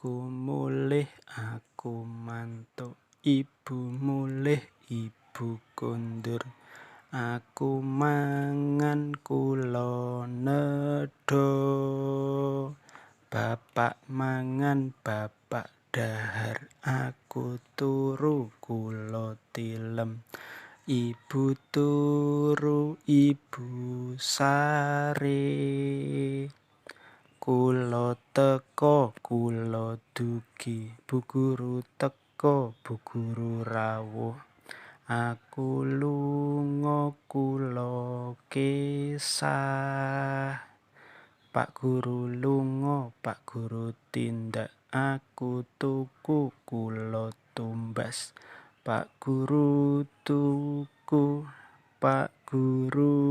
Aku mulih, aku mantuk. Ibu mulih, ibu kondur. Aku mangan kula nedha. Bapak mangan, bapak dhahar. Aku turu, kula tilem. Ibu turu, ibu sare. Kula teka, kula dugi. Bu guru teka, bu guru rawuh. Aku lunga, kula kesah. Pak guru lunga, pak guru tindak. Aku tuku, kula tumbas. Pak guru tuku, pak guru